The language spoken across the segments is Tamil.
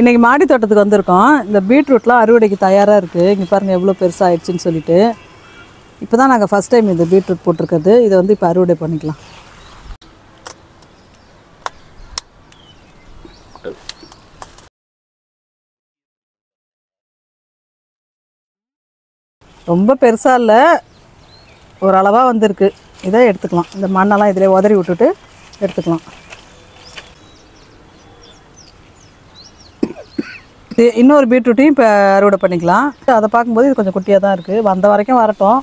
இன்றைக்கி மாடி தோட்டத்துக்கு வந்திருக்கோம். இந்த பீட்ரூட்லாம் அறுவடைக்கு தயாராக இருக்குது. இங்கே பாருங்கள் எவ்வளோ பெருசாகிடுச்சின்னு சொல்லிட்டு. இப்போ தான் நாங்கள் ஃபஸ்ட் டைம் இந்த பீட்ரூட் போட்டிருக்கிறது. இதை வந்து இப்போ அறுவடை பண்ணிக்கலாம். ரொம்ப பெருசாக இல்லை, ஓரளவாக வந்திருக்கு. இதை எடுத்துக்கலாம். இந்த மண்ணெல்லாம் இதிலே உதறி விட்டுட்டு எடுத்துக்கலாம். இன்னொரு பீட்ரூட்டையும் இப்போ அறுவடை பண்ணிக்கலாம். அதை பார்க்கும்போது இது கொஞ்சம் குட்டியாக தான் இருக்குது. வந்த வரைக்கும் வரட்டும்.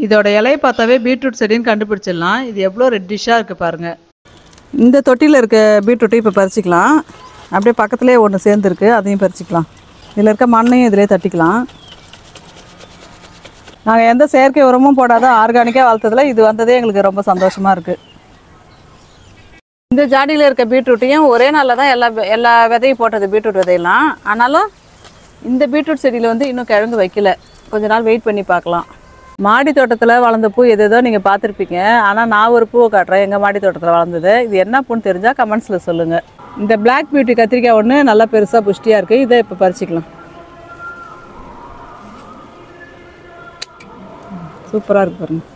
இதோட இலையை பார்த்தாவே பீட்ரூட் செடின்னு கண்டுபிடிச்சிடலாம். இது எவ்வளோ ரெட்டிஷாக இருக்குது பாருங்கள். இந்த தொட்டியில் இருக்க பீட்ரூட்டையும் இப்போ பறிச்சிக்கலாம். அப்படியே பக்கத்துலேயே ஒன்று சேர்ந்துருக்கு, அதையும் பறிச்சிக்கலாம். இதில் இருக்க மண்ணையும் இதிலே தட்டிக்கலாம். நாங்கள் எந்த செயற்கை உரமும் போடாத ஆர்கானிக்காக வளர்த்ததில் இது வந்ததே எங்களுக்கு ரொம்ப சந்தோஷமாக இருக்குது. இந்த ஜாடியில் இருக்க பீட்ரூட்டையும் ஒரே நாளில் தான் எல்லா விதையும் போட்டது, பீட்ரூட் விதையெல்லாம். ஆனாலும் இந்த பீட்ரூட் செடியில் வந்து இன்னும் கிழங்கு வைக்கல. கொஞ்ச நாள் வெயிட் பண்ணி பார்க்கலாம். மாடி தோட்டத்தில் வளர்ந்த பூ எதோ நீங்கள் பார்த்துருப்பீங்க. ஆனால் நான் ஒரு பூவை காட்டுறேன் எங்கள் மாடி தோட்டத்தில் வளர்ந்தது. இது என்ன பூன்னு தெரிஞ்சால் கமெண்ட்ஸில் சொல்லுங்கள். இந்த பிளாக் பியூட்டி கத்திரிக்காய் ஒன்று நல்லா பெருசாக புஷ்டியாக இருக்குது. இதை இப்போ பறிச்சிக்கலாம். சூப்பராக இருக்குது பாருங்கள்.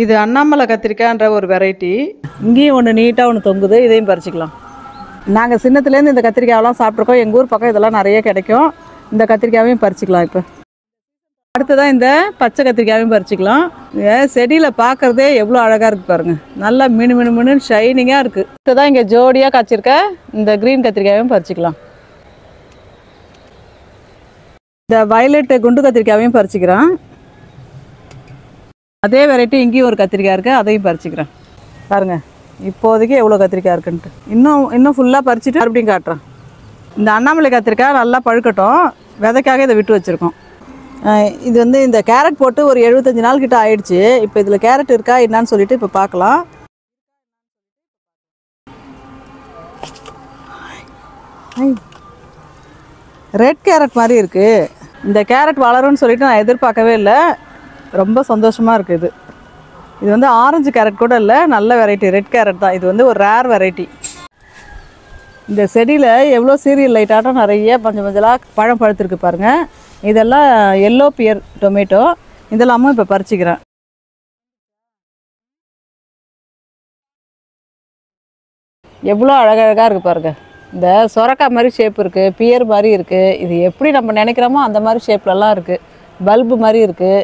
இது அண்ணாமலை கத்திரிக்காய்ன்ற ஒரு வெரைட்டி. இங்கேயும் ஒன்று நீட்டாக ஒன்று தொங்குது, இதையும் பறிச்சிக்கலாம். நாங்கள் சின்னத்துலேருந்து இந்த கத்திரிக்காயெல்லாம் சாப்பிட்ருக்கோம். எங்கள் ஊர் பக்கம் இதெல்லாம் நிறைய கிடைக்கும். இந்த கத்திரிக்காயையும் பறிச்சிக்கலாம். இப்போ அடுத்ததான் இந்த பச்சை கத்திரிக்காயும் பறிச்சிக்கலாம். செடியில் பார்க்குறதே எவ்வளோ அழகாக இருக்குது பாருங்கள். நல்லா மினு ஷைனிங்காக இருக்குது. அடுத்ததான் இங்கே ஜோடியாக காய்ச்சிருக்க இந்த க்ரீன் கத்திரிக்காயும் பறிச்சிக்கலாம். இந்த வயலட் குண்டு கத்திரிக்காயும் பறிச்சிக்கிறேன். அதே வெரைட்டி இங்கேயும் ஒரு கத்திரிக்காய் இருக்குது, அதையும் பறிச்சிக்கிறேன். பாருங்கள் இப்போதைக்கு எவ்வளோ கத்திரிக்காய் இருக்குன்ட்டு. இன்னும் ஃபுல்லாக பறிச்சுட்டு மறுபடியும் காட்டுறேன். இந்த அண்ணாமலை கத்திரிக்காய் நல்லா பழுக்கட்டும். விதைக்காக இதை விட்டு வச்சுருக்கோம். இது வந்து இந்த கேரட் போட்டு ஒரு 75 நாள் கிட்ட ஆயிடுச்சு. இப்போ இதில் கேரட் இருக்கா என்னான்னு சொல்லிட்டு இப்போ பார்க்கலாம். ரெட் கேரட் மாதிரி இருக்குது. இந்த கேரட் வளரும்னு சொல்லிட்டு நான் எதிர்பார்க்கவே இல்லை. ரொம்ப சந்தோஷமாக இருக்குது. இது வந்து ஆரஞ்சு கேரட் கூட இல்லை, நல்ல வெரைட்டி ரெட் கேரட் தான். இது வந்து ஒரு ரேர் வெரைட்டி. இந்த செடியில் எவ்வளோ சீரியல் லைட்டாட்டம் நிறைய மஞ்சளாக பழம் பழுத்திருக்கு பாருங்கள். இதெல்லாம் எல்லோ பியர் டொமேட்டோ. இதெல்லாமும் இப்போ பறிச்சிக்கிறேன். எவ்வளோ அழகழகாக இருக்குது பாருங்கள். இந்த சொரக்காய் மாதிரி ஷேப் இருக்குது, பியர் மாதிரி இருக்குது. இது எப்படி நம்ம நினைக்கிறோமோ அந்த மாதிரி ஷேப்லலாம் இருக்குது. பல்பு மாதிரி இருக்குது.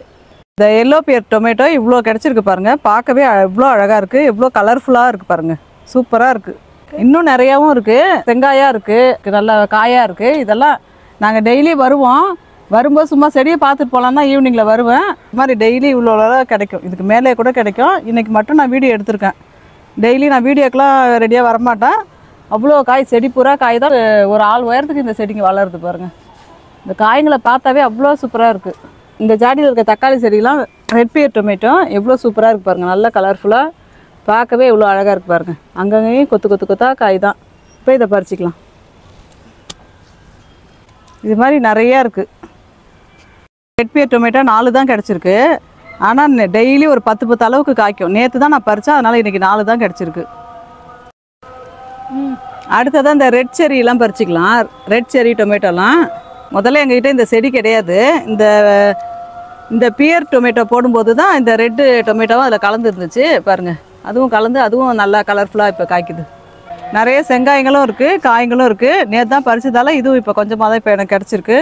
இந்த எல்லோ பியர் டொமேட்டோ இவ்வளோ கிடச்சிருக்கு பாருங்கள். பார்க்கவே எவ்வளோ அழகாக இருக்குது, எவ்வளோ கலர்ஃபுல்லாக இருக்குது பாருங்கள். சூப்பராக இருக்குது. இன்னும் நிறையாவும் இருக்குது. வெங்காயம் இருக்குது, நல்ல காயாக இருக்குது. இதெல்லாம் நாங்கள் டெய்லி வரும்போது சும்மா செடியை பார்த்துட்டு போகலாம் தான் ஈவினிங்கில் வருவேன். இது மாதிரி டெய்லி இவ்வளோ கிடைக்கும். இதுக்கு மேலே கூட கிடைக்கும். இன்றைக்கி மட்டும் நான் வீடியோ எடுத்திருக்கேன். டெய்லி நான் வீடியோக்கெலாம் ரெடியாக வரமாட்டேன். அவ்வளோ காய், செடி பூரா காய் தான். ஒரு ஆள் உயரத்துக்கு இந்த செடிங்க வளருது பாருங்கள். இந்த காய்களை பார்த்தாவே அவ்வளோ சூப்பராக இருக்குது. இந்த ஜாடியில் இருக்க தக்காளி செடியெலாம் ரெட் பியர் டொமேட்டோ எவ்வளோ சூப்பராக இருக்குது பாருங்கள். நல்லா கலர்ஃபுல்லாக பார்க்கவே எவ்வளோ அழகாக இருக்குது பாருங்கள். அங்கங்கேயும் கொத்தாக காய் தான். இப்போ இதை பறிச்சிக்கலாம். இது மாதிரி நிறையா இருக்குது. ரெட் பியர் டொமேட்டோ 4 தான் கிடச்சிருக்கு. ஆனால் டெய்லி ஒரு 10 அளவுக்கு காய்க்கும். நேற்று தான் நான் பறித்தேன், அதனால் இன்றைக்கி 4 தான் கிடச்சிருக்கு. அடுத்ததான் இந்த ரெட் செரிலாம் பறிச்சிக்கலாம். ரெட் செரி டொமேட்டோலாம் முதல்ல எங்ககிட்ட இந்த செடி கிடையாது. இந்த பியர் டொமேட்டோ போடும்போது தான் இந்த ரெட்டு டொமேட்டோவும் அதில் கலந்து இருந்துச்சு பாருங்கள். அதுவும் நல்லா கலர்ஃபுல்லாக இப்போ காய்க்குது. நிறைய செங்காயங்களும் இருக்குது, காய்களும் இருக்குது. நேற்று தான் பறிச்சதால இதுவும் இப்போ கொஞ்சமாக தான் இப்போ எனக்கு கிடச்சிருக்கு.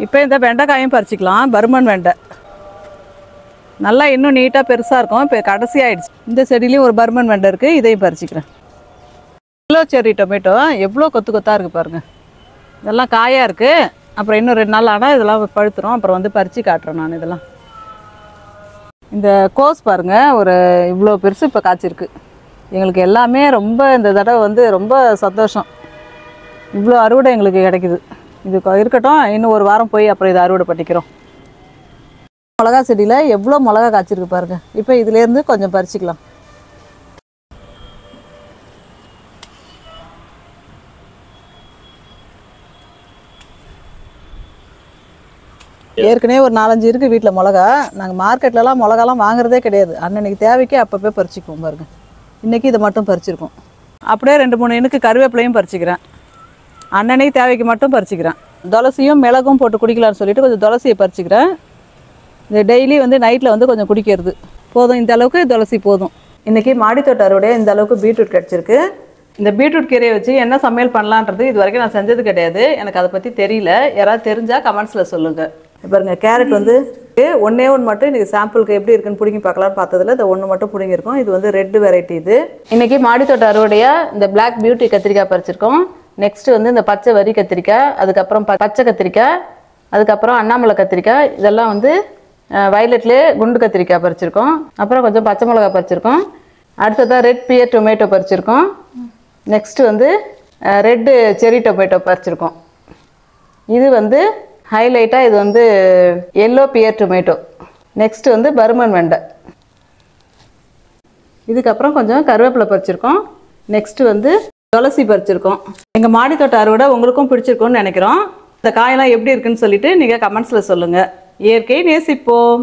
இப்போ இந்த வெண்டைக்காயும் பறிச்சிக்கலாம். பர்மன் வெண்டை நல்லா இன்னும் நீட்டாக பெருசாக இருக்கும். இப்போ கடைசி ஆகிடுச்சு. இந்த செடியிலையும் ஒரு பர்மன் வெண்டை இருக்குது, இதையும் பறிச்சிக்கிறேன். எல்லோ செர்ரி டொமேட்டோ எவ்வளோ கொத்தாக இருக்குது பாருங்கள். இதெல்லாம் காயாக இருக்குது. அப்புறம் இன்னும் 2 நாள் ஆனால் இதெல்லாம் பழுத்துரும். அப்புறம் வந்து பறித்து காட்டுறேன் நான். இதெல்லாம் இந்த கோஸ் பாருங்கள், ஒரு இவ்வளோ பெருசு இப்போ காய்ச்சிருக்கு. எங்களுக்கு எல்லாமே ரொம்ப இந்த தடவை வந்து ரொம்ப சந்தோஷம். இவ்வளோ அறுவடை எங்களுக்கு கிடைக்குது. இது இருக்கட்டும், இன்னும் ஒரு வாரம் போய் அப்புறம் இதை அறுவடை பண்ணிக்கிறோம். மிளகா செடியில் எவ்வளோ மிளகா காய்ச்சிருக்கு பாருங்கள். இப்போ இதுலேருந்து கொஞ்சம் பறிச்சிக்கலாம். ஏற்கனவே ஒரு 4-5 இருக்குது வீட்டில் மிளகா. நாங்கள் மார்க்கெட்லலாம் மிளகாலாம் வாங்குறதே கிடையாது. அன்னன்னைக்கு தேவைக்கு அப்பப்போ பறிச்சிக்குவோம் பாருங்கள். இன்றைக்கி இதை மட்டும் பறிச்சிருக்கோம். அப்படியே 2-3 இனுக்கு கருவேப்பிலையும் பறிச்சிக்கிறேன். அன்னன்னைக்கு தேவைக்கு மட்டும் பறிச்சுக்கிறேன். துளசியும் மிளகும் போட்டு குடிக்கலாம்னு சொல்லிட்டு கொஞ்சம் துளசியை பறிச்சுக்கிறேன். இந்த டெய்லி வந்து நைட்டில் வந்து கொஞ்சம் குடிக்கிறது போதும். இந்த அளவுக்கு துளசி போதும். இன்றைக்கி மாடித்தோட்ட அறுவடை இந்த அளவுக்கு பீட்ரூட் கிடச்சிருக்கு. இந்த பீட்ரூட் கீரையை வச்சு என்ன சமையல் பண்ணலான்றது இது வரைக்கும் நான் செஞ்சது கிடையாது. எனக்கு அதை பற்றி தெரியல. யாராவது தெரிஞ்சால் கமெண்ட்ஸில் சொல்லுங்கள். பாருங்க, கேரட் வந்து ஒன்றே மட்டும் இன்றைக்கி சாம்பிளுக்கு எப்படி இருக்குன்னு பிடிங்கி பார்க்கலான்னு பார்த்ததில் இந்த ஒன்று மட்டும் பிடிங்கிருக்கோம். இது வந்து ரெட்டு வெரைட்டி. இது இன்றைக்கி மாடித்தோட்ட அறுவடையாக இந்த பிளாக் பியூட்டி கத்திரிக்காய் பறிச்சிருக்கோம். நெக்ஸ்ட்டு வந்து இந்த பச்சை வரி கத்திரிக்காய், அதுக்கப்புறம் பச்சை கத்திரிக்காய், அதுக்கப்புறம் அண்ணாமலை கத்திரிக்காய், இதெல்லாம் வந்து வயலட்லேயே குண்டு கத்திரிக்காய் பறிச்சிருக்கோம். அப்புறம் கொஞ்சம் பச்சை மிளகா பறிச்சிருக்கோம். அடுத்ததாக ரெட் பியர் டொமேட்டோ பறிச்சிருக்கோம். நெக்ஸ்ட்டு வந்து ரெட்டு செரி டொமேட்டோ பறிச்சிருக்கோம். இது வந்து ஹைலைட்டாக இது வந்து எல்லோ பியர் டொமேட்டோ. நெக்ஸ்ட்டு வந்து பர்மன் வெண்டை. இதுக்கப்புறம் கொஞ்சம் கருவேப்பிலை பறிச்சிருக்கோம். நெக்ஸ்ட்டு வந்து துளசி பறிச்சிருக்கோம். எங்கள் மாடித்தோட்ட அறுவடை உங்களுக்கும் பிடிச்சிருக்கும்னு நினைக்கிறோம். இந்த காயெல்லாம் எப்படி இருக்குன்னு சொல்லிட்டு நீங்கள் கமெண்ட்ஸில் சொல்லுங்கள். இயற்கை நேசிப்போம்.